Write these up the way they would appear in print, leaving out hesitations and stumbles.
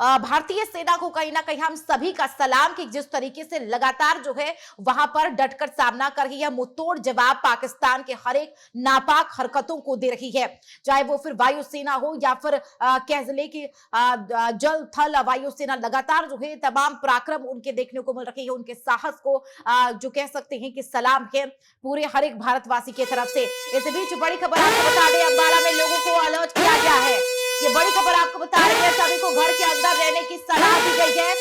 भारतीय सेना को कहीं ना कहीं हम सभी का सलाम कि जिस तरीके से लगातार जो है वहां पर डटकर सामना कर रही है, मुंहतोड़ जवाब पाकिस्तान के हर एक नापाक हरकतों को दे रही है, चाहे वो फिर वायुसेना हो या फिर कह ले कि जल थल वायुसेना, लगातार जो है तमाम पराक्रम उनके देखने को मिल रही है, उनके साहस को जो कह सकते हैं कि सलाम है पूरे हर एक भारतवासी की तरफ से। इस बीच बड़ी खबर आपको बता दें, अंबाला में लोगों को अलर्ट किया गया है। ये बड़ी खबर आपको बता रही है, सभी को घर के अंदर रहने की सलाह दी गई है।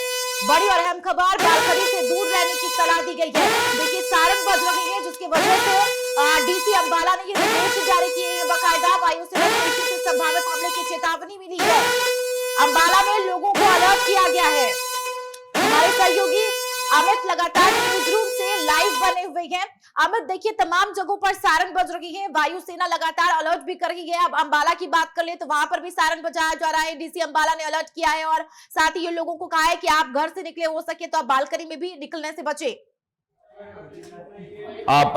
बड़ी और अहम खबर, बालकनी से दूर रहने की सलाह दी गई है। देखिए सायरन बज रही है जिसकी वजह से डीसी अंबाला ने ये निर्देश जारी किए हैं। बाकायदा वायुसेना से संभावित हमले की चेतावनी मिली है। अंबाला में लोगों को अलर्ट किया गया है। हमारे सहयोगी अमित लगातार न्यूज रूम से लाइव बने हुए हैं। अमित देखिए तमाम जगहों पर सायरन बज रही है, वायुसेना लगातार अलर्ट भी कर रही है। अब अंबाला की बात कर ले तो वहां पर भी सायरन बजाया जा रहा है। डीसी अंबाला ने अलर्ट किया है और साथ ही ये लोगों को कहा है कि आप घर से निकले हो सके तो आप बालकनी में भी निकलने से बचे।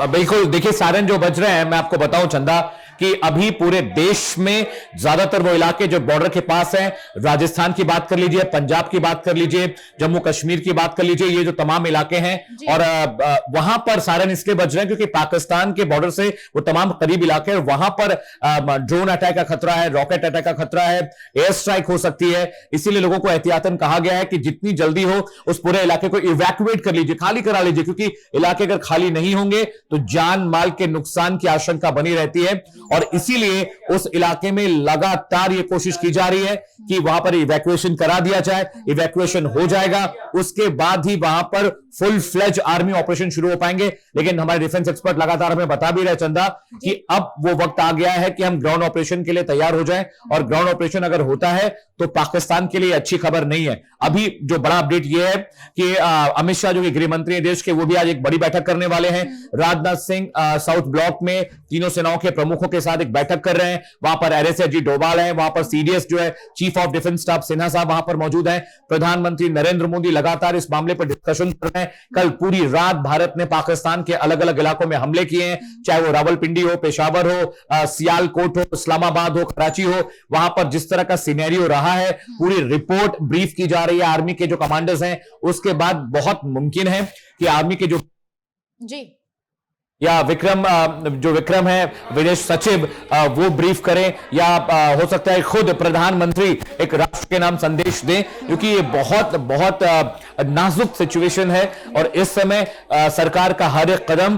बिल्कुल, देखिए सायरन जो बज रहे हैं, मैं आपको बताऊं चंदा कि अभी पूरे देश में ज्यादातर वो इलाके जो बॉर्डर के पास हैं, राजस्थान की बात कर लीजिए, पंजाब की बात कर लीजिए, जम्मू कश्मीर की बात कर लीजिए, ये जो तमाम इलाके हैं और वहां पर सायरन इसलिए बज रहे हैं क्योंकि पाकिस्तान के बॉर्डर से वो तमाम करीब इलाके हैं। वहां पर ड्रोन अटैक का खतरा है, रॉकेट अटैक का खतरा है, एयर स्ट्राइक हो सकती है। इसीलिए लोगों को एहतियातन कहा गया है कि जितनी जल्दी हो उस पूरे इलाके को इवैक्यूएट कर लीजिए, खाली करा लीजिए, क्योंकि इलाके अगर खाली नहीं होंगे तो जान माल के नुकसान की आशंका बनी रहती है। और इसीलिए उस इलाके में लगातार यह कोशिश की जा रही है कि वहां पर इवैक्यूएशन करा दिया जाए। इवैक्यूएशन हो जाएगा, उसके बाद ही वहां पर फुल फ्लेज आर्मी ऑपरेशन शुरू हो पाएंगे। लेकिन हमारे डिफेंस एक्सपर्ट लगातार हमें बता भी रहे चंदा कि अब वो वक्त आ गया है कि हम ग्राउंड ऑपरेशन के लिए तैयार हो जाएं। और ग्राउंड ऑपरेशन अगर होता है तो पाकिस्तान के लिए अच्छी खबर नहीं है। अभी जो बड़ा अपडेट ये है कि अमित शाह जो कि गृह मंत्री देश के, वो भी आज एक बड़ी बैठक करने वाले हैं। राजनाथ सिंह साउथ ब्लॉक में तीनों सेनाओं के प्रमुखों के साथ एक बैठक कर रहे हैं। वहां पर RS अजीत डोभाल है, वहां पर CDS जो है chief of defence staff Sinha साहब वहां पर मौजूद हैं। प्रधानमंत्री नरेंद्र मोदी लगातार इस मामले पर डिस्कशन कर रहे हैं। कल पूरी रात भारत ने पाकिस्तान के अलग अलग इलाकों में हमले किए हैं, चाहे वो रावलपिंडी हो, पेशावर हो, सियालकोट हो, इस्लामाबाद हो, कराची हो। वहां पर जिस तरह का सिनेरियो रहा है, पूरी रिपोर्ट ब्रीफ की जा रही है आर्मी के जो कमांडर्स हैं। उसके बाद बहुत मुमकिन है कि आर्मी के जो या विक्रम है विदेश सचिव, वो ब्रीफ करें, या हो सकता है खुद प्रधानमंत्री एक राष्ट्र के नाम संदेश दें, क्योंकि ये बहुत बहुत नाजुक सिचुएशन है। और इस समय सरकार का हर एक कदम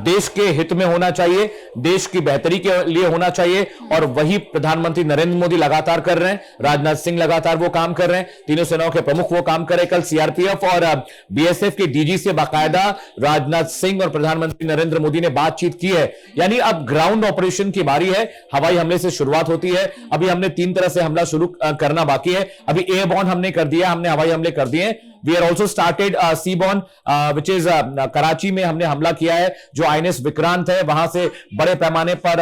देश के हित में होना चाहिए, देश की बेहतरी के लिए होना चाहिए। और वही प्रधानमंत्री नरेंद्र मोदी लगातार कर रहे हैं, राजनाथ सिंह लगातार वो काम कर रहे हैं, तीनों सेनाओं के प्रमुख वो काम कर रहे हैं। कल CRPF और BSF के DG से बाकायदा राजनाथ सिंह और प्रधानमंत्री नरेंद्र मोदी ने बातचीत की है। यानी अब ग्राउंड ऑपरेशन की बारी है, हवाई हमले से शुरुआत होती है। अभी हमने 3 तरह से हमला शुरू करना बाकी है। अभी एयरबॉर्न हमने कर दिया, हमने हवाई हमले कर दिए। We are also started seaborne which is Karachi में हमने हमला किया है, जो INS विक्रांत है, वहां से बड़े पैमाने पर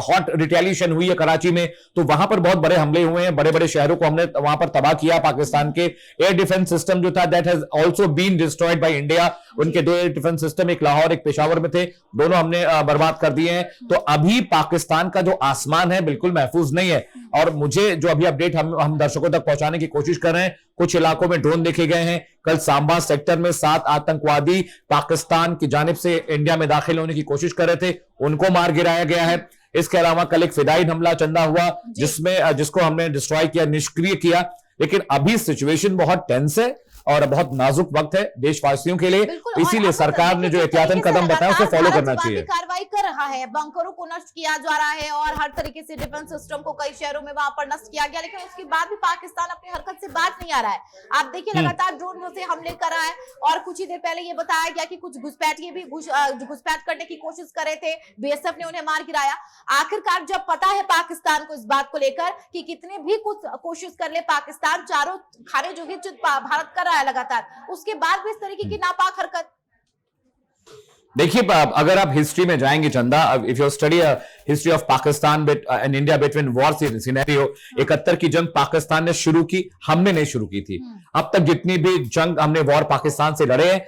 हॉट रिटेलिएशन हुई है कराची में। तो वहां पर बहुत बड़े हमले हुए हैं, बड़े बड़े शहरों को हमने वहां पर तबाह किया। पाकिस्तान के एयर डिफेंस सिस्टम जो था that has also been destroyed by India. उनके 2 एयर डिफेंस सिस्टम, एक लाहौर एक पेशावर में थे, दोनों हमने बर्बाद कर दिए हैं। तो अभी पाकिस्तान का जो आसमान है बिल्कुल महफूज नहीं है। और मुझे जो अभी अपडेट हम दर्शकों तक पहुंचाने की कोशिश कर रहे हैं, कुछ इलाकों में ड्रोन देखे गए हैं। कल सांबा सेक्टर में 7 आतंकवादी पाकिस्तान की जानिब से इंडिया में दाखिल होने की कोशिश कर रहे थे, उनको मार गिराया गया है। इसके अलावा कल एक फिदाइन हमला चंदा हुआ जिसको हमने डिस्ट्रॉय किया, निष्क्रिय किया। लेकिन अभी सिचुएशन बहुत टेंस है और बहुत नाजुक वक्त है देशवासियों के लिए। इसीलिए सरकार ने जो एहतियातन कदम बताया उसे फॉलो करना चाहिए। कार्रवाई कर रहा है, बंकरों को नष्ट किया जा रहा है और हर तरीके से डिफेंस सिस्टम को कई शहरों में वहां पर नष्ट किया गया। लेकिन उसके बाद भी पाकिस्तान अपनी हरकत से बात नहीं आ रहा है। आप देखिए लगातार ड्रोन से हमले कर रहा है। और कुछ ही देर पहले ये बताया गया कि कुछ घुसपैठिए भी घुसपैठ करने की कोशिश कर रहे थे, BSF ने उन्हें मार गिराया। आखिरकार जब पता है पाकिस्तान को इस बात को लेकर कि कितने भी कुछ कोशिश कर ले पाकिस्तान, चारों खाने जो है भारत कर रहा है लगातार, उसके बाद भी इस तरीके की नापाक हरकत। देखिए, अगर आप हिस्ट्री में जाएंगे चंदा, if you study history of Pakistan and India between war scenario, 71 की जंग पाकिस्तान ने शुरू की, हमने नहीं शुरू की थी। अब तक जितनी भी जंग हमने वॉर पाकिस्तान से लड़े हैं,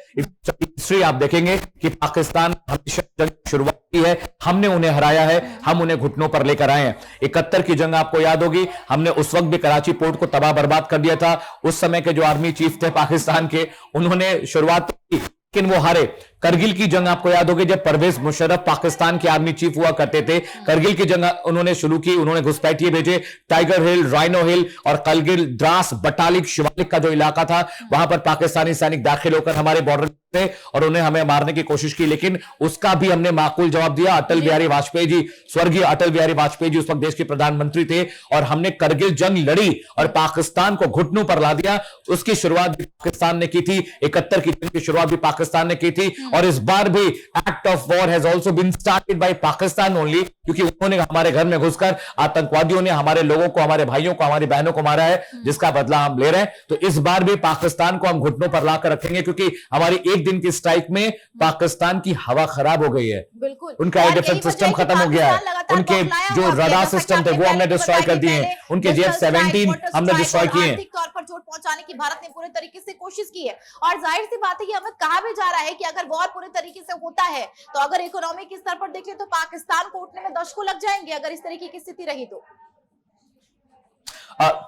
हिस्ट्री आप देखेंगे कि पाकिस्तान हमेशा जंग की शुरुआत की है, हमने उन्हें हराया है, हम उन्हें घुटनों पर लेकर आए हैं। 71 की जंग आपको याद होगी, हमने उस वक्त भी कराची पोर्ट को तबाह बर्बाद कर दिया था। उस समय के जो आर्मी चीफ थे पाकिस्तान के, उन्होंने शुरुआत की लेकिन वो हारे। करगिल की जंग आपको याद होगी, जब परवेज मुशर्रफ पाकिस्तान के आर्मी चीफ हुआ करते थे, करगिल की जंग उन्होंने शुरू की, उन्होंने घुसपैठिए भेजे, टाइगर हिल, राइनो हिल और करगिल, द्रास, बटालिक, शिवालिक का जो इलाका था, वहां पर पाकिस्तानी सैनिक दाखिल होकर हमारे बॉर्डर थे और उन्हें हमें मारने की कोशिश की, लेकिन उसका भी हमने माकूल जवाब दिया। अटल बिहारी वाजपेयी जी, स्वर्गीय अटल बिहारी वाजपेयी जी उस वक्त देश के प्रधानमंत्री थे और हमने करगिल जंग लड़ी और पाकिस्तान को घुटनों पर ला दिया। उसकी शुरुआत भी पाकिस्तान ने की थी, 71 की जंग की शुरुआत भी पाकिस्तान ने की थी और इस बार भी act of war has also been started by Pakistan only, क्योंकि उन्होंने हमारे घर में घुसकर आतंकवादियों ने हमारे लोगों को, हमारे भाइयों को, हमारी बहनों को मारा है, जिसका बदला हम ले रहे हैं। तो इस बार भी पाकिस्तान को हम घुटनों पर लाकर रखेंगे, क्योंकि हमारी एक दिन की स्ट्राइक में पाकिस्तान की हवा खराब हो गई है, बिल्कुल उनका एयर डिफेंस सिस्टम खत्म हो गया है, उनके जो रडार सिस्टम थे वो हमने डिस्ट्रॉय कर दिए हैं, उनके JF-17 हमने डिस्ट्रॉय किए हैं। आर्थिक तौर पर चोट पहुंचाने की भारत ने पूरे तरीके से कोशिश की है और जाहिर सी बात है कि हमें कहा भी जा रहा है कि अगर वॉर पूरे तरीके से होता है तो अगर इकोनॉमी के स्तर पर देखें तो पाकिस्तान को उठने में दशकों लग जाएंगे अगर इस तरीके की स्थिति रही तो।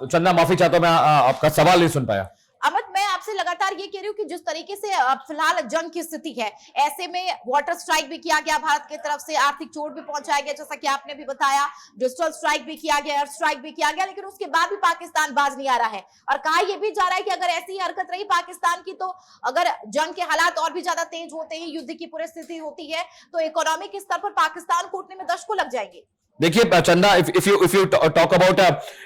चंदा, माफी चाहता हूं, मैं आपका सवाल नहीं सुन पाया। अमित, मैं आपसे लगातार ये कह रही हूँ कि जिस तरीके से फिलहाल जंग की स्थिति है, ऐसे में वाटर स्ट्राइक भी किया गया भारत की तरफ से, आर्थिक चोट भी पहुंचाया गया जैसा कि आपने भी बताया, डिजिटल स्ट्राइक भी किया गया, एयर स्ट्राइक भी किया गया, लेकिन उसके बाद भी पाकिस्तान बाज नहीं आ रहा है और कहा यह भी जा रहा है कि अगर ऐसी हरकत रही पाकिस्तान की तो अगर जंग के हालात और भी ज्यादा तेज होते हैं, युद्ध की पूरी स्थिति होती है तो इकोनॉमी के स्तर पर पाकिस्तान को उठने में दशकों लग जाएंगे। देखिए चंदा, if you talk about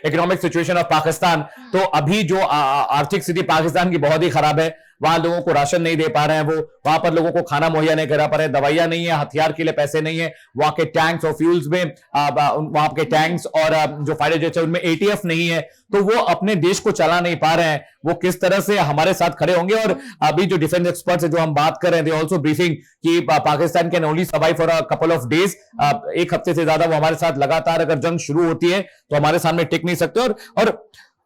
economic situation of Pakistan, तो अभी जो आर्थिक स्थिति पाकिस्तान की बहुत ही खराब है। वहां लोगों को राशन नहीं दे पा रहे हैं, वो वहां पर लोगों को खाना मुहैया नहीं करा पा रहे, दवाइयां नहीं है, हथियार के लिए पैसे नहीं है, वहां के टैंक्स और फ्यूल्स में वहां के टैंक्स और जो फाइटर जेट्स है उनमें ATF नहीं है, तो वो अपने देश को चला नहीं पा रहे हैं। वो किस तरह से हमारे साथ खड़े होंगे? और अभी जो डिफेंस एक्सपर्ट्स है जो हम बात कर रहे हैं, दे आल्सो ब्रीफिंग कि Pakistan can only survive for a couple of days, एक हफ्ते से ज्यादा वो हमारे साथ लगातार अगर जंग शुरू होती है तो हमारे सामने टिक नहीं सकते।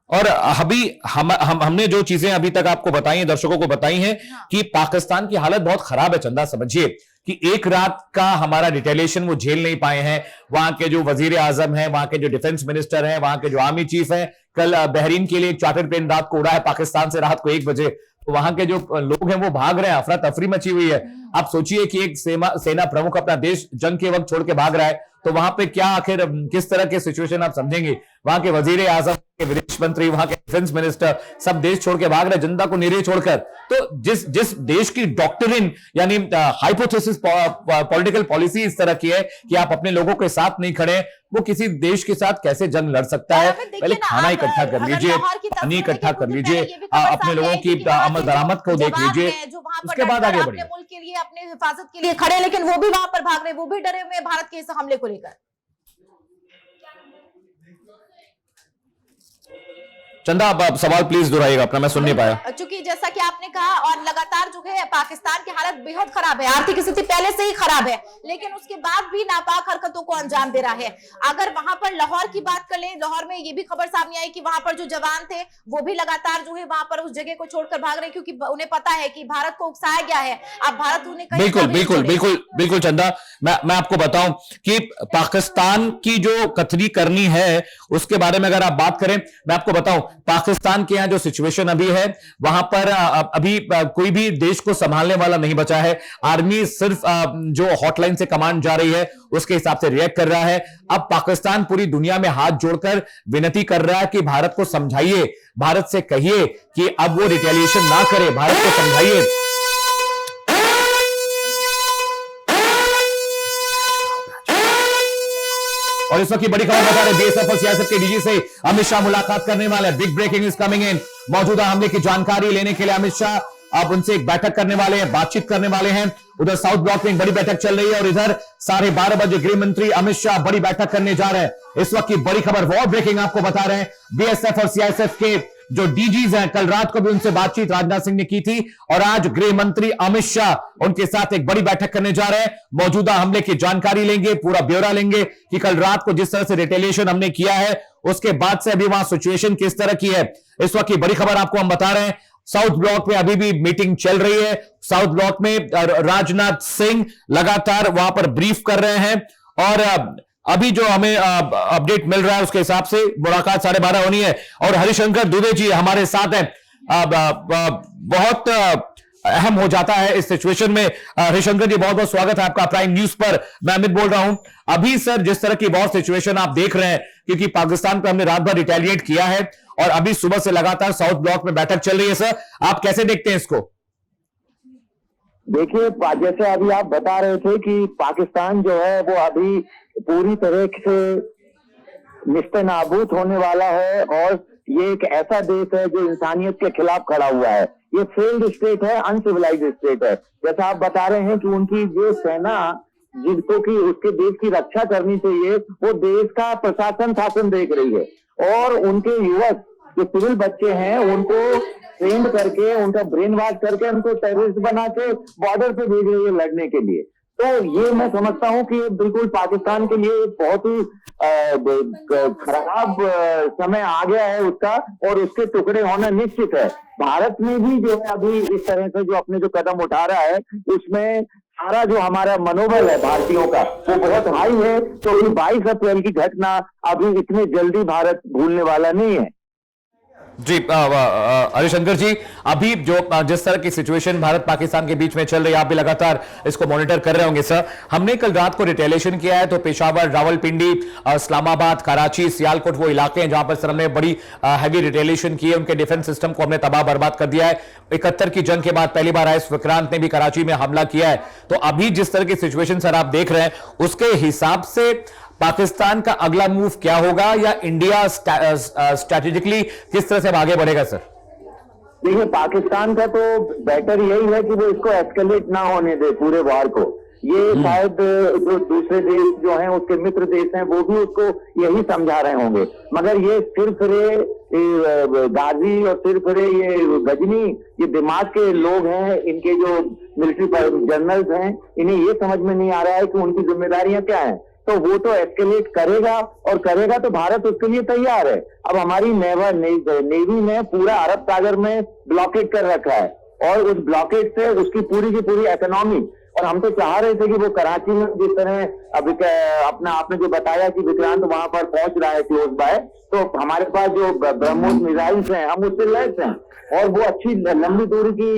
और अभी हमने जो चीजें अभी तक आपको बताई हैं, दर्शकों को बताई हैं कि पाकिस्तान की हालत बहुत खराब है। चंदा, समझिए कि एक रात का हमारा रिटेलिएशन वो झेल नहीं पाए हैं। वहां के जो वजीर आजम है, वहां के जो डिफेंस मिनिस्टर हैं, वहां के जो आर्मी चीफ हैं, कल बहरीन के लिए एक चार्टर्ड प्लेन रात को उड़ा है पाकिस्तान से, रात को 1 बजे। तो वहां के जो लोग हैं वो भाग रहे हैं, अफरा तफरी मची हुई है। आप सोचिए कि एक सेना प्रमुख अपना देश जंग के वक्त छोड़ के भाग रहा है, तो वहां पे क्या आखिर किस तरह के सिचुएशन आप समझेंगे? वहां के वजीर आजम, के विदेश मंत्री, वहां के डिफेंस मिनिस्टर सब देश छोड़ के भाग रहे, जनता को निरीह छोड़कर। तो जिस देश की डॉक्ट्रिन यानी हाइपोथेसिस पॉलिटिकल पॉलिसी इस तरह की है कि आप अपने लोगों के साथ नहीं खड़े, वो किसी देश के साथ कैसे जंग लड़ सकता है? पहले खाना इकट्ठा कर लीजिए, पानी इकट्ठा कर लीजिए, अपने लोगों की आमद दरामद को देख लीजिए, उसके बाद आगे बढ़िए। मुल्क के लिए, अपने हिफाजत के लिए खड़े, लेकिन वो भी वहां पर भाग रहे, वो भी डरे हुए भारत के इस हमले को लेकर। चंदा, आप सवाल प्लीज दोहराइएगा अपना, मैं सुन नहीं पाया। चूंकि जैसा कि आपने कहा और लगातार जो है पाकिस्तान की हालत बेहद खराब है, आर्थिक स्थिति पहले से ही खराब है, लेकिन उसके बाद भी नापाक हरकतों को अंजाम दे रहा है। अगर वहां पर लाहौर की बात कर ले, लाहौर में ये भी खबर सामने आई कि वहां पर जो जवान थे वो भी लगातार जो है वहां पर उस जगह को छोड़कर भाग रहे, क्योंकि उन्हें पता है कि भारत को उकसाया गया है। अब भारत उन्हें बिल्कुल चंदा, मैं आपको बताऊं कि पाकिस्तान की जो कथनी करनी है उसके बारे में अगर आप बात करें, मैं आपको बताऊं पाकिस्तान के यहां जो सिचुएशन अभी है, वहां पर अभी कोई भी देश को संभालने वाला नहीं बचा है। आर्मी सिर्फ जो हॉटलाइन से कमांड जा रही है उसके हिसाब से रिएक्ट कर रहा है। अब पाकिस्तान पूरी दुनिया में हाथ जोड़कर विनती कर रहा है कि भारत को समझाइए, भारत से कहिए कि अब वो रिटेलिएशन ना करे, भारत को समझाइए। और इस वक्त की बड़ी खबर बता रहे, बीएसएफ और सीआईएसएफ के डीजी से अमित शाह मुलाकात करने वाले। Big breaking is coming in. मौजूदा हमले की जानकारी लेने के लिए अमित शाह अब उनसे एक बैठक करने वाले हैं, बातचीत करने वाले हैं। उधर साउथ ब्लॉक में एक बड़ी बैठक चल रही है और इधर 12:30 बजे गृह मंत्री अमित शाह बड़ी बैठक करने जा रहे हैं। इस वक्त की बड़ी खबर, वॉर ब्रेकिंग आपको बता रहे हैं। बीएसएफ और सीआईएसएफ के जो डीजीज हैं, कल रात को भी उनसे बातचीत राजनाथ सिंह ने की थी और आज गृह मंत्री अमित शाह उनके साथ एक बड़ी बैठक करने जा रहे हैं। मौजूदा हमले की जानकारी लेंगे, पूरा ब्यौरा लेंगे कि कल रात को जिस तरह से रिटेलिएशन हमने किया है उसके बाद से अभी वहां सिचुएशन किस तरह की है। इस वक्त की बड़ी खबर आपको हम बता रहे हैं। साउथ ब्लॉक में अभी भी मीटिंग चल रही है। साउथ ब्लॉक में राजनाथ सिंह लगातार वहां पर ब्रीफ कर रहे हैं और अभी जो हमें अपडेट मिल रहा है उसके हिसाब से मुलाकात 12:30 होनी है और हरिशंकर दुबे जी हमारे साथ हैं। बहुत अहम हो जाता है इस सिचुएशन में। हरिशंकर जी बहुत बहुत स्वागत है आपका प्राइम न्यूज पर। मैं अमित बोल रहा हूं। अभी सर जिस तरह की बहुत सिचुएशन आप देख रहे हैं, क्योंकि पाकिस्तान पर हमने रात भर रिटेलिएट किया है और अभी सुबह से लगातार साउथ ब्लॉक में बैठक चल रही है, सर आप कैसे देखते हैं इसको? देखिए, जैसे अभी आप बता रहे थे कि पाकिस्तान जो है वो अभी पूरी तरह से निस्तेनाबूद होने वाला है और ये एक ऐसा देश है जो इंसानियत के खिलाफ खड़ा हुआ है। ये फेल्ड स्टेट है, अनसिविलाइज स्टेट है। जैसा आप बता रहे हैं कि उनकी जो सेना जिनको कि उसके देश की रक्षा करनी चाहिए, वो देश का प्रशासन शासन देख रही है और उनके युवक जो सिविल बच्चे हैं उनको ट्रेंड करके, उनका ब्रेन वॉश करके उनको टेररिस्ट बना के बॉर्डर पे भेज रही है लड़ने के लिए। तो ये मैं समझता हूँ कि बिल्कुल पाकिस्तान के लिए बहुत ही खराब समय आ गया है उसका और उसके टुकड़े होना निश्चित है। भारत में भी जो है अभी इस तरह से जो अपने जो कदम उठा रहा है उसमें सारा जो हमारा मनोबल है भारतीयों का वो बहुत हाई है, क्योंकि 22 अप्रैल की घटना अभी इतने जल्दी भारत भूलने वाला नहीं है। जी हरिशंकर जी, अभी जो जिस तरह की सिचुएशन भारत पाकिस्तान के बीच में चल रही है, आप भी लगातार इसको मॉनिटर कर रहे होंगे सर। हमने कल रात को रिटेलिएशन किया है तो पेशावर, रावलपिंडी, इस्लामाबाद, कराची, सियालकोट वो इलाके हैं जहां पर सर हमने बड़ी हैवी रिटेलिएशन की है। उनके डिफेंस सिस्टम को हमने तबाह बर्बाद कर दिया है। 71 की जंग के बाद पहली बार आए विक्रांत ने भी कराची में हमला किया है। तो अभी जिस तरह की सिचुएशन सर आप देख रहे हैं उसके हिसाब से पाकिस्तान का अगला मूव क्या होगा या इंडिया स्ट्रैटेजिकली किस तरह से आगे बढ़ेगा सर? देखिए, पाकिस्तान का तो बेटर यही है कि वो इसको एस्केलेट ना होने दे पूरे वार को। ये शायद जो दूसरे देश जो हैं उसके मित्र देश हैं वो भी उसको यही समझा रहे होंगे, मगर ये सिर्फ गाजी और सिर्फ ये गजनी, ये दिमाग के लोग हैं, इनके जो मिलिट्री जनरल्स हैं, इन्हें ये समझ में नहीं आ रहा है कि उनकी जिम्मेदारियां क्या हैं। तो वो तो एस्केलेट करेगा और करेगा तो भारत उसके लिए तैयार है। अब हमारी नेवी ने पूरा अरब सागर में ब्लॉकेट कर रखा है और उस ब्लॉकेट से उसकी पूरी की पूरी इकोनॉमी, और हम तो चाह रहे थे कि वो कराची में जिस तरह अभी अपना आपने जो बताया कि विक्रांत वहां पर पहुंच रहा है क्लोज बाय, तो हमारे पास जो ब्रह्मोस मिसाइल्स हैं हम उससे लैस हैं और वो अच्छी लंबी दूरी की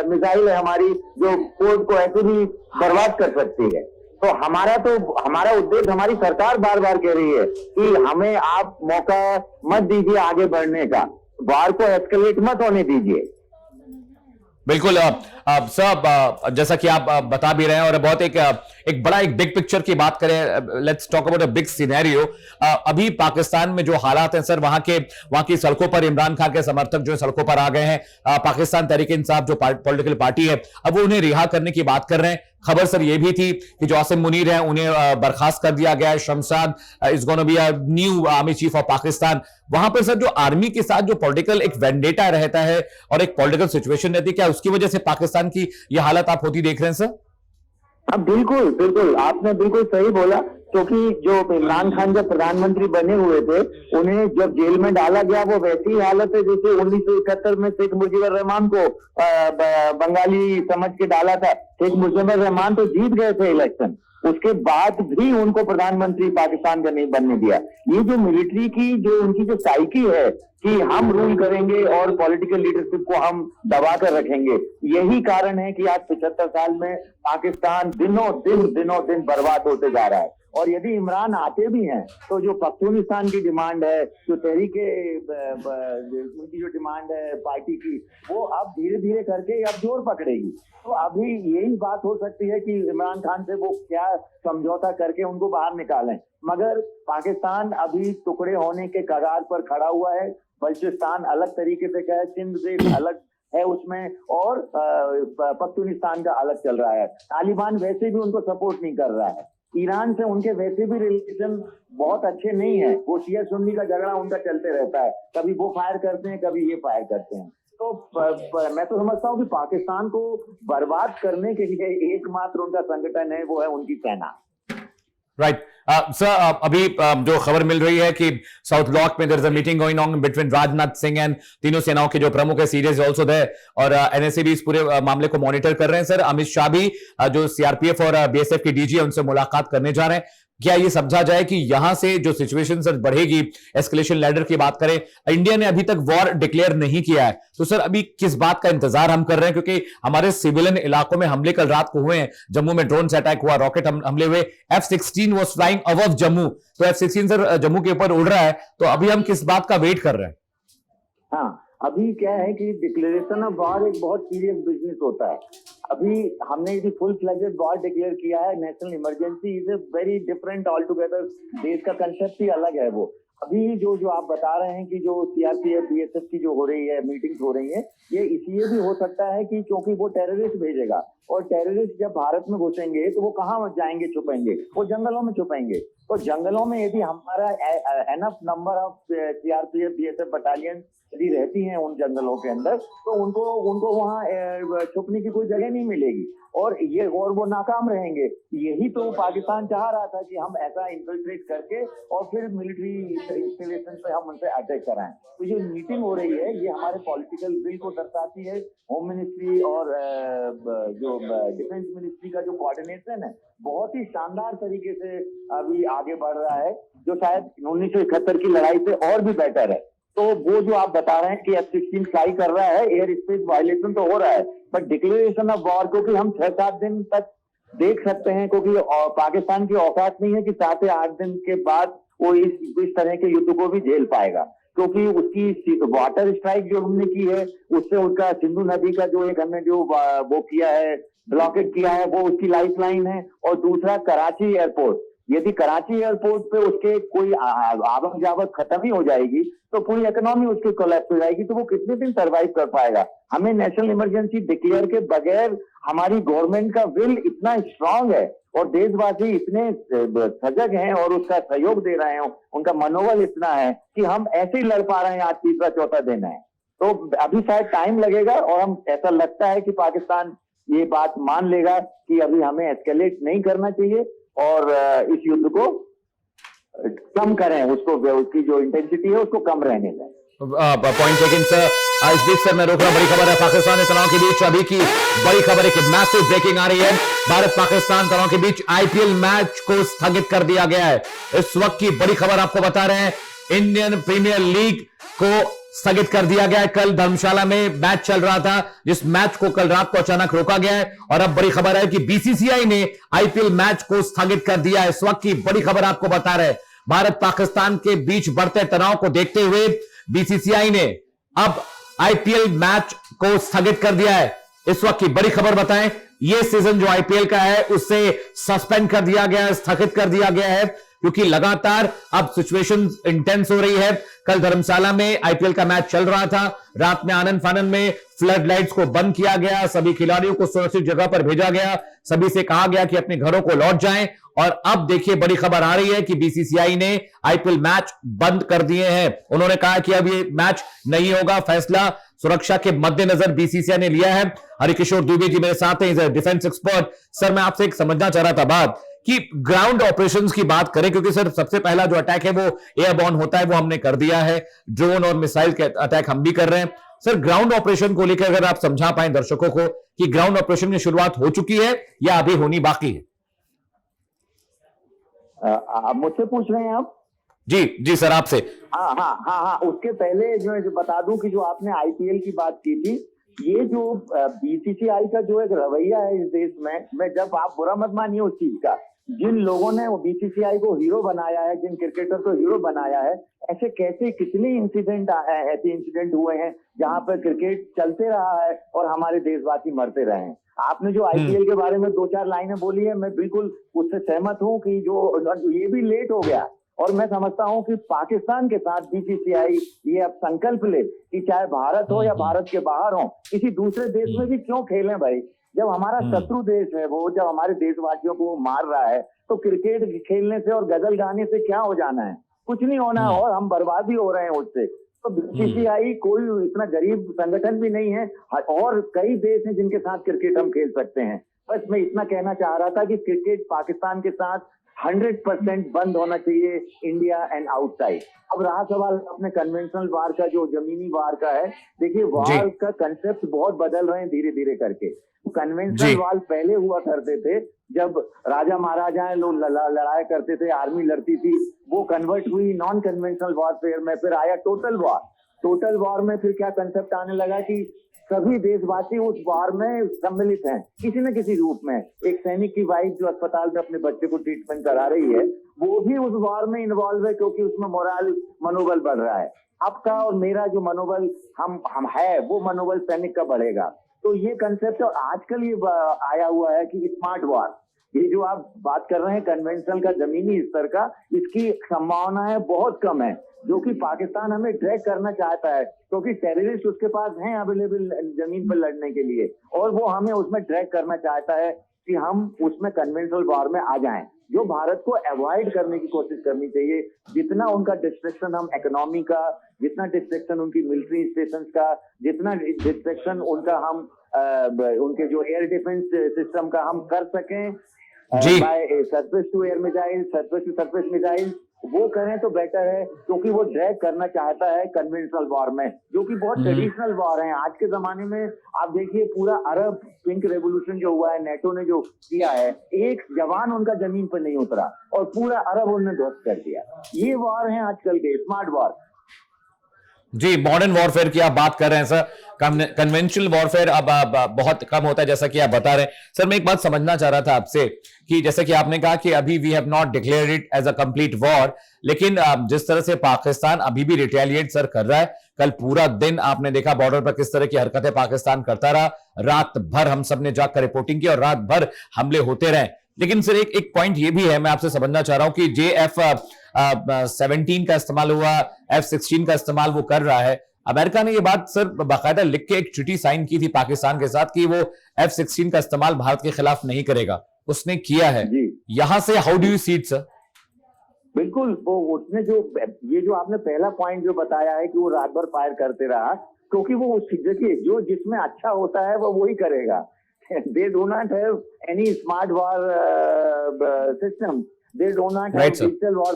मिसाइल है हमारी जो पोर्ट को ऐसे भी बर्बाद कर सकती है। तो हमारा उद्देश्य, हमारी सरकार बार बार कह रही है कि हमें आप मौका मत दीजिए आगे बढ़ने का, वार को एस्केलेट मत होने दीजिए। बिल्कुल सर, जैसा कि आप बता भी रहे हैं और बहुत एक बड़ा एक बिग पिक्चर की बात करें, let's talk about a big scenario. अभी पाकिस्तान में जो हालात हैं सर, वहां की सड़कों पर इमरान खान के समर्थक जो सड़कों पर आ गए हैं। पाकिस्तान तहरीक इंसाफ जो पॉलिटिकल पार्टी है, अब वो उन्हें रिहा करने की बात कर रहे हैं। खबर सर ये भी थी कि जो आसिम मुनीर है उन्हें बर्खास्त कर दिया गया है। Shamshad is gonna be a new army chief of Pakistan. वहां पर सर जो आर्मी के साथ जो पॉलिटिकल एक वेंडेटा रहता है और एक पॉलिटिकल सिचुएशन रहती है, क्या उसकी वजह से पाकिस्तान की ये हालत आप होती देख रहे हैं सर? हाँ, बिल्कुल बिल्कुल, आपने बिल्कुल सही बोला, क्योंकि जो इमरान खान जब प्रधानमंत्री बने हुए थे उन्हें जब जेल में डाला गया वो वैसी ही हालत है जैसे 1971 में शेख मुजीबुर रहमान को बंगाली समझ के डाला था। शेख मुजीबुर रहमान तो जीत गए थे इलेक्शन, उसके बाद भी उनको प्रधानमंत्री पाकिस्तान का नहीं बनने दिया। ये जो मिलिट्री की जो उनकी जो साइकी है कि हम रूल करेंगे और पॉलिटिकल लीडरशिप को हम दबा कर रखेंगे, यही कारण है कि आज 75 साल में पाकिस्तान दिनों दिन बर्बाद होते जा रहा है। और यदि इमरान आते भी हैं तो जो पख्तूनिस्तान की डिमांड है, जो तहरीके उनकी जो डिमांड है पार्टी की, वो अब धीरे धीरे करके अब जोर पकड़ेगी। तो अभी यही बात हो सकती है कि इमरान खान से वो क्या समझौता करके उनको बाहर निकालें, मगर पाकिस्तान अभी टुकड़े होने के कगार पर खड़ा हुआ है। बलूचिस्तान अलग तरीके से क्या है, सिंध से अलग है उसमें, और पख्तूनिस्तान का अलग चल रहा है। तालिबान वैसे भी उनको सपोर्ट नहीं कर रहा है। ईरान से उनके वैसे भी रिलेशन बहुत अच्छे नहीं है। वो शिया सुन्नी का झगड़ा उनका चलते रहता है, कभी वो फायर करते हैं कभी ये फायर करते हैं। तो मैं तो समझता हूँ कि पाकिस्तान को बर्बाद करने के लिए एकमात्र उनका संगठन है, वो है उनकी सेना। राइट सर, अभी जो खबर मिल रही है कि साउथ ब्लॉक में there is a meeting going on between Rajnath Singh and तीनों सेनाओं के जो प्रमुख है, सीडीएस आल्सो देयर, और एनएसए भी इस पूरे मामले को मॉनिटर कर रहे हैं। सर, अमित शाह भी जो सीआरपीएफ और बीएसएफ के डीजी है उनसे मुलाकात करने जा रहे हैं। क्या ये समझा जाए कि यहां से जो सिचुएशन सर बढ़ेगी, एस्केलेशन लैडर की बात करें, इंडिया ने अभी तक वॉर डिक्लेयर नहीं किया है, तो सर अभी किस बात का इंतजार हम कर रहे हैं? क्योंकि हमारे सिविलियन इलाकों में हमले कल रात को हुए हैं, जम्मू में ड्रोन से अटैक हुआ, रॉकेट हमले हुए, F-16 was flying above Jammu, तो F-16 सर जम्मू के ऊपर उड़ रहा है, तो अभी हम किस बात का वेट कर रहे हैं? हाँ, अभी क्या है कि डिक्लेरेशन ऑफ वॉर एक बहुत सीरियस बिजनेस होता है। अभी हमने यदि फुल फ्लेजेड वॉर डिक्लेयर किया है, national emergency is a very different all together, देश का कंसेप्ट ही अलग है वो। अभी जो आप बता रहे हैं कि जो सीआरपीएफ बीएसएफ की जो हो रही है, मीटिंग्स हो रही है, ये इसलिए भी हो सकता है कि क्योंकि वो टेररिस्ट भेजेगा, और टेररिस्ट जब भारत में घुसेंगे तो वो कहाँ जाएंगे छुपेंगे? वो जंगलों में छुपेंगे। तो जंगलों में यदि हमारा enough number of CRPF BSF battalion यदि रहती हैं उन जंगलों के अंदर, तो उनको वहाँ छुपने की कोई जगह नहीं मिलेगी, और वो नाकाम रहेंगे। यही तो पाकिस्तान चाह रहा था कि हम ऐसा इन्फिल्ट्रेट करके और फिर मिलिट्री इंस्टॉलेशन पे हम उनसे अटैक कराएं। तो जो मीटिंग हो रही है ये हमारे पॉलिटिकल विल को दर्शाती है। होम मिनिस्ट्री और जो डिफेंस मिनिस्ट्री का जो कोऑर्डिनेशन है बहुत ही शानदार तरीके से अभी आगे बढ़ रहा है, जो शायद 1971 की लड़ाई से और भी बेटर है। तो वो जो आप बता रहे हैं कि F-16 फ्लाई कर रहा है, एयर स्पेस वायलेशन तो हो रहा है, बट डिक्लेरेशन ऑफ वॉर क्योंकि हम 6-7 दिन तक देख सकते हैं, क्योंकि पाकिस्तान की औकात नहीं है कि 7 या 8 दिन के बाद वो इस तरह के युद्ध को भी झेल पाएगा, क्योंकि उसकी वाटर स्ट्राइक जो हमने की है उससे उसका सिंधु नदी का जो एक हमने जो वो किया है, ब्लॉकेट किया है, वो उसकी लाइफ लाइन है। और दूसरा कराची एयरपोर्ट, यदि कराची एयरपोर्ट पे उसके कोई आवक जावक खत्म ही हो जाएगी तो पूरी इकोनॉमी उसकी कोलैप्स हो जाएगी, तो वो कितने दिन सरवाइव कर पाएगा? हमें नेशनल इमरजेंसी डिक्लेयर के बगैर हमारी गवर्नमेंट का विल इतना स्ट्रांग है और देशवासी इतने सजग हैं और उसका सहयोग दे रहे हैं, उनका मनोबल इतना है कि हम ऐसे ही लड़ पा रहे हैं। आज तीसरा चौथा दिन है, तो अभी शायद टाइम लगेगा, और हम ऐसा लगता है कि पाकिस्तान ये बात मान लेगा कि अभी हमें एस्केलेट नहीं करना चाहिए और इस युद्ध को कम करें, उसको उसकी जो इंटेंसिटी है उसको कम रहने दें। Point taken sir. इस बीच सर मैं रोक रहा हूं, बड़ी खबर है पाकिस्तान और तनाव के बीच अभी की बड़ी खबर है कि मैसिव ब्रेकिंग आ रही है। भारत पाकिस्तान तनाव के बीच आईपीएल मैच को स्थगित कर दिया गया है। इस वक्त की बड़ी खबर आपको बता रहे हैं, इंडियन प्रीमियर लीग को स्थगित कर दिया गया है। कल धर्मशाला में मैच चल रहा था, जिस मैच को कल रात को अचानक रोका गया है, और अब बड़ी खबर है कि बीसीसीआई ने आईपीएल मैच को स्थगित कर दिया है। इस वक्त की बड़ी खबर आपको बता रहे हैं, भारत पाकिस्तान के बीच बढ़ते तनाव को देखते हुए बीसीसीआई ने अब आईपीएल मैच को स्थगित कर दिया है। इस वक्त की बड़ी खबर बताएं, यह सीजन जो आईपीएल का है उसे सस्पेंड कर दिया गया है, स्थगित कर दिया गया है, क्योंकि लगातार अब सिचुएशन इंटेंस हो रही है। कल धर्मशाला में आईपीएल का मैच चल रहा था, रात में आनंद फानंद में फ्लड लाइट्स को बंद किया गया, सभी खिलाड़ियों को सुरक्षित जगह पर भेजा गया, सभी से कहा गया कि अपने घरों को लौट जाएं। और अब देखिए बड़ी खबर आ रही है कि बीसीसीआई ने आईपीएल मैच बंद कर दिए हैं। उन्होंने कहा कि अब ये मैच नहीं होगा, फैसला सुरक्षा के मद्देनजर बीसीसीआई ने लिया है। हरिकिशोर दुबे जी मेरे साथ हैं, डिफेंस एक्सपर्ट। सर मैं आपसे एक समझना चाह रहा था बात कि ग्राउंड ऑपरेशंस की बात करें, क्योंकि सर सबसे पहला जो अटैक है वो एयरबॉर्न होता है, वो हमने कर दिया है, ड्रोन और मिसाइल के अटैक हम भी कर रहे हैं। सर ग्राउंड ऑपरेशन को लेकर अगर आप समझा पाए दर्शकों को कि ग्राउंड ऑपरेशन की शुरुआत हो चुकी है या अभी होनी बाकी है? आप मुझसे पूछ रहे हैं आप? जी जी सर, आपसे। हाँ, उसके पहले जो बता दूं कि जो आपने आईपीएल की बात की थी, ये जो बीसीसीआई का जो एक रवैया है इस देश में, मैं जब आप बुरा मत मानिए उस चीज का, जिन लोगों ने वो बीसीसीआई को हीरो बनाया है, जिन क्रिकेटर को हीरो बनाया है, ऐसे कैसे कितने ऐसे इंसिडेंट हुए हैं जहां पर क्रिकेट चलते रहा है और हमारे देशवासी मरते रहे हैं। आपने जो आईपीएल के बारे में 2-4 लाइनें बोली है, मैं बिल्कुल उससे सहमत हूं कि जो ये भी लेट हो गया, और मैं समझता हूं कि पाकिस्तान के साथ बीसीसीआई ये अब संकल्प ले कि चाहे भारत हो या भारत के बाहर हो, किसी दूसरे देश में भी क्यों खेलें भाई। जब हमारा शत्रु देश है वो, जब हमारे देशवासियों को मार रहा है, तो क्रिकेट खेलने से और गजल गाने से क्या हो जाना है? कुछ नहीं होना, और हम बर्बाद ही हो रहे हैं उससे। तो बीसीसीआई कोई इतना गरीब संगठन भी नहीं है, और कई देश हैं जिनके साथ क्रिकेट हम खेल सकते हैं। बस मैं इतना कहना चाह रहा था कि क्रिकेट पाकिस्तान के साथ 100% बंद होना चाहिए इंडिया एंड आउटसाइड। अब रहा सवाल अपने कन्वेंशनल वार का, जो जमीनी वार का है, देखिए वार का कंसेप्ट बहुत बदल रहे हैं धीरे धीरे करके। कन्वेंशनल वार पहले हुआ करते थे जब राजा महाराजाएं लोग लड़ाई करते थे, आर्मी लड़ती थी, वो कन्वर्ट हुई नॉन कन्वेंशनल वॉरफेयर में, फिर आया टोटल वॉर। टोटल वॉर में फिर क्या कंसेप्ट आने लगा कि सभी देशवासी उस वार में सम्मिलित हैं किसी न किसी रूप में। एक सैनिक की वाइफ जो अस्पताल में अपने बच्चे को ट्रीटमेंट करा रही है, वो भी उस वार में इन्वॉल्व है, क्योंकि उसमें मोरल मनोबल बढ़ रहा है। आपका और मेरा जो मनोबल हम है, वो मनोबल सैनिक का बढ़ेगा। तो ये कंसेप्ट आजकल ये आया हुआ है कि स्मार्ट वार, ये जो आप बात कर रहे हैं कन्वेंशनल का जमीनी स्तर का, इसकी संभावनाएं बहुत कम है, जो कि पाकिस्तान हमें ड्रैग करना चाहता है, क्योंकि टेररिस्ट उसके पास हैं अवेलेबल जमीन पर लड़ने के लिए, और वो हमें उसमें ड्रैग करना चाहता है कि हम उसमें कन्वेंशनल वॉर में आ जाएं, जो भारत को अवॉइड करने की कोशिश करनी चाहिए। जितना उनका डिस्ट्रैक्शन हम इकोनॉमी का, जितना डिस्ट्रैक्शन उनकी मिलिट्री स्टेशन का, जितना डिस्ट्रैक्शन उनका हम उनके जो एयर डिफेंस सिस्टम का हम कर सकें by surface to air missile, surface to surface missile, वो करें तो बेटर है, क्योंकि वो ड्रैग करना चाहता है कन्वेंशनल वॉर में, जो कि बहुत ट्रेडिशनल वॉर है। आज के जमाने में आप देखिए पूरा अरब पिंक रेवोल्यूशन जो हुआ है, नेटो ने जो किया है, एक जवान उनका जमीन पर नहीं उतरा और पूरा अरब उन्होंने ध्वस्त कर दिया। ये वॉर है आजकल के स्मार्ट वॉर। जी, मॉडर्न वॉरफेयर की आप बात कर रहे हैं सर। कन्वेंशनल वॉरफेयर अब बहुत कम होता है, जैसा कि आप बता रहे हैं। सर, मैं एक बात समझना चाह रहा था आपसे कि जैसे कि आपने कहा कि अभी we have not declared it as a complete war, लेकिन जिस तरह से पाकिस्तान अभी भी रिटेलिएट सर कर रहा है, कल पूरा दिन आपने देखा बॉर्डर पर किस तरह की हरकतें पाकिस्तान करता रहा, रात भर हम सब ने जाकर रिपोर्टिंग की और रात भर हमले होते रहे। लेकिन सर एक पॉइंट ये भी है, मैं आपसे समझना चाह रहा हूं कि JF-17 का इस्तेमाल हुआ, F-16 का इस्तेमाल वो कर रहा है। अमेरिका ने ये बात सर बाकायदा लिख के एक चिट्ठी साइन की थी पाकिस्तान के साथ कि वो F-16 का इस्तेमाल भारत के खिलाफ नहीं करेगा, उसने किया है। यहां से how do you see it sir? बिल्कुल, वो उसने जो ये जो आपने पहला पॉइंट जो बताया है कि वो रात भर फायर करते रहा, क्योंकि वो देखिए जो जिसमें अच्छा होता है वो वही करेगा। They do not have any smart war system. They do not have digital war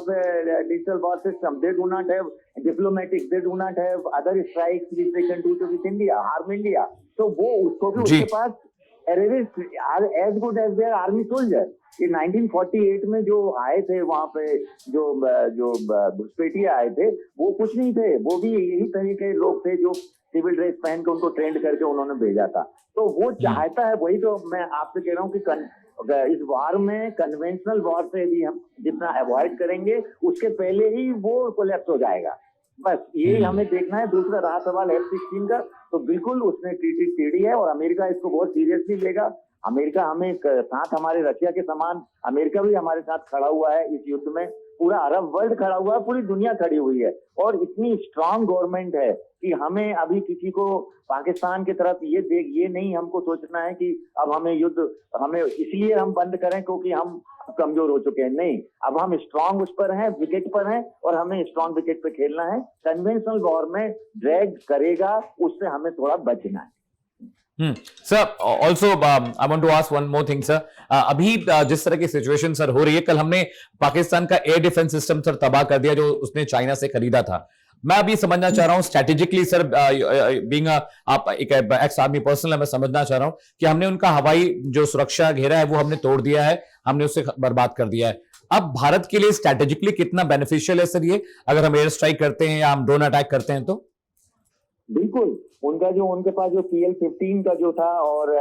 system. They do not have diplomatic. They do not have other strikes which they can do to with India, harm India. So वो उसको भी उसके पास terrorists are as good as their army soldiers. ये 1948 में जो आए थे वहां पे, जो घुसपैठिए आए थे, वो कुछ नहीं थे, वो भी यही तरह के लोग थे जो सिविल ड्रेस पहन के उनको ट्रेंड करके उन्होंने भेजा था। तो वो चाहता है, वही तो मैं आपसे कह रहा हूँ कि इस वार में कन्वेंशनल वॉर से भी हम जितना अवॉइड करेंगे, उसके पहले ही वो कोलैप्स हो जाएगा। बस ये हमें देखना है। दूसरा रहा सवाल F-16 का, तो बिल्कुल उसने ट्रीटी छेड़ी है और अमेरिका इसको बहुत सीरियसली लेगा। अमेरिका हमें साथ, हमारे रशिया के समान अमेरिका भी हमारे साथ खड़ा हुआ है इस युद्ध में। पूरा अरब वर्ल्ड खड़ा हुआ है, पूरी दुनिया खड़ी हुई है, और इतनी स्ट्रांग गवर्नमेंट है कि हमें अभी किसी को पाकिस्तान की तरफ ये नहीं हमको सोचना है कि अब हमें इसलिए हम बंद करें क्योंकि हम कमजोर हो चुके हैं। नहीं, अब हम स्ट्रांग उस पर हैं, विकेट पर हैं, और हमें स्ट्रांग विकेट पे खेलना है। कन्वेंशनल वॉर में ड्रैग करेगा, उससे हमें थोड़ा बचना है। Sir, also I want to ask one more thing sir. अभी जिस तरह की सिचुएशन सर हो रही है, कल हमने पाकिस्तान का एयर डिफेंस सिस्टम सर तबाह कर दिया जो उसने चाइना से खरीदा था। मैं अभी समझना चाह रहा हूं स्ट्रेटेजिकली सर, बीइंग आप एक एक्स आर्मी पर्सन, मैं समझना चाह रहा हूं कि हमने उनका हवाई जो सुरक्षा घेरा है वो हमने तोड़ दिया है, हमने उसे बर्बाद कर दिया है। अब भारत के लिए स्ट्रेटेजिकली कितना बेनिफिशियल है सर ये, अगर हम एयर स्ट्राइक करते हैं या हम ड्रोन अटैक करते हैं तो? बिल्कुल, उनके पास जो PL-15 का जो था और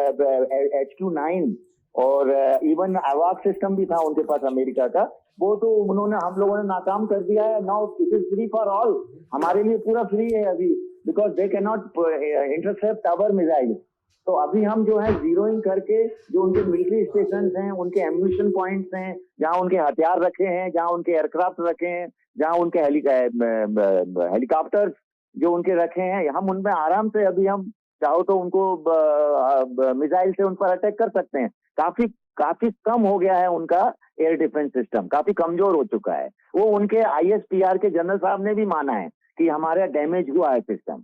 HQ-9 और इवन अवाक सिस्टम भी था उनके पास अमेरिका का, वो तो हम लोगों ने नाकाम कर दिया है। Now it is free for all, हमारे लिए पूरा फ्री है अभी, because they can not intercept our missile. तो अभी हम जो है जीरोइंग करके जो उनके मिलिट्री स्टेशन हैं, उनके एम्यूनिशन पॉइंट्स हैं, जहां उनके हथियार रखे हैं, जहां उनके एयरक्राफ्ट रखे हैं, जहां उनके हेलीकॉप्टर्स जो उनके रखे हैं, हम उनमें आराम से अभी हम चाहो तो उनको मिसाइल से उन पर अटैक कर सकते हैं। काफी कम हो गया है उनका एयर डिफेंस सिस्टम, काफी कमजोर हो चुका है। वो उनके ISPR के जनरल साहब ने भी माना है कि हमारा डैमेज हुआ है सिस्टम।